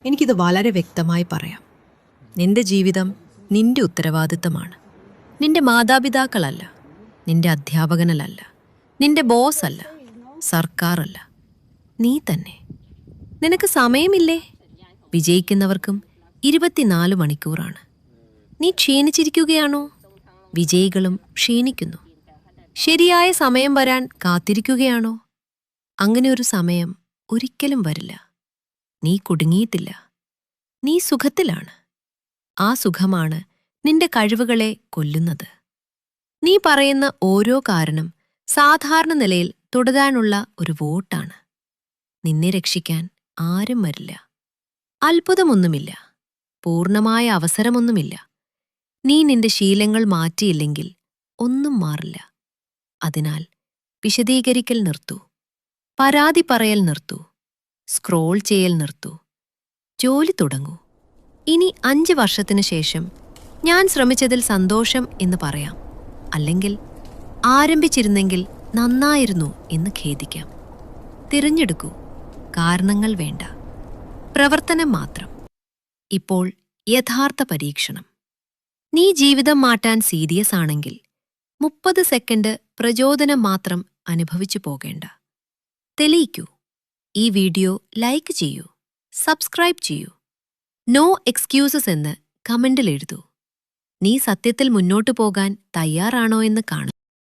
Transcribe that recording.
എനിക്കിത് വളരെ വ്യക്തമായി പറയാം. നിന്റെ ജീവിതം നിന്റെ ഉത്തരവാദിത്തമാണ്. നിന്റെ മാതാപിതാക്കളല്ല, നിന്റെ അധ്യാപകനല്ല, നിന്റെ ബോസ് അല്ല, സർക്കാരല്ല, നീ തന്നെ. നിനക്ക് സമയമില്ലേ? വിജയിക്കുന്നവർക്കും 24 മണിക്കൂറാണ്. നീ ക്ഷീണിച്ചിരിക്കുകയാണോ? വിജയികളും ക്ഷീണിക്കുന്നു. ശരിയായ സമയം വരാൻ കാത്തിരിക്കുകയാണോ? അങ്ങനെ ഒരു സമയം ഒരിക്കലും വരില്ല. നീ കുടുങ്ങിയിട്ടില്ല. നീ സുഖത്തിലാണ്. ആ സുഖമാണ് നിന്റെ കഴിവുകളെ കൊല്ലുന്നത്. നീ പറയുന്ന ഓരോ കാരണം സാധാരണ നിലയിൽ തുടരാനുള്ള ഒരു വോട്ടാണ്. നിന്നെ രക്ഷിക്കാൻ ആരും വരില്ല. അത്ഭുതമൊന്നുമില്ല. പൂർണ്ണമായ അവസരമൊന്നുമില്ല. നീ നിന്റെ ശീലങ്ങൾ മാറ്റിയില്ലെങ്കിൽ ഒന്നും മാറില്ല. അതിനാൽ വിശദീകരിക്കൽ നിർത്തൂ. പരാതി പറയൽ നിർത്തൂ. സ്ക്രോൾ ചെയ്യൽ നിർത്തൂ. ജോലി തുടങ്ങൂ. ഇനി 5 വർഷത്തിനു ശേഷം ഞാൻ ശ്രമിച്ചതിൽ സന്തോഷം എന്ന് പറയാം. അല്ലെങ്കിൽ ആരംഭിച്ചിരുന്നെങ്കിൽ നന്നായിരുന്നു എന്ന് ഖേദിക്കാം. തിരഞ്ഞെടുക്കൂ. കാരണങ്ങൾ വേണ്ട, പ്രവർത്തനം മാത്രം. ഇപ്പോൾ യഥാർത്ഥ പരീക്ഷണം. നീ ജീവിതം മാറ്റാൻ സീരിയസ് ആണെങ്കിൽ 30 സെക്കൻഡ് പ്രചോദനം മാത്രം അനുഭവിച്ചു പോകേണ്ട. തെളിയിക്കൂ. ഈ വീഡിയോ ലൈക്ക് ചെയ്യൂ, സബ്സ്ക്രൈബ് ചെയ്യൂ. നോ എക്സ്ക്യൂസസ് എന്ന് കമന്റിൽ എഴുതൂ. നീ സത്യത്തിൽ മുന്നോട്ടു പോകാൻ തയ്യാറാണോ എന്ന് കാണൂ.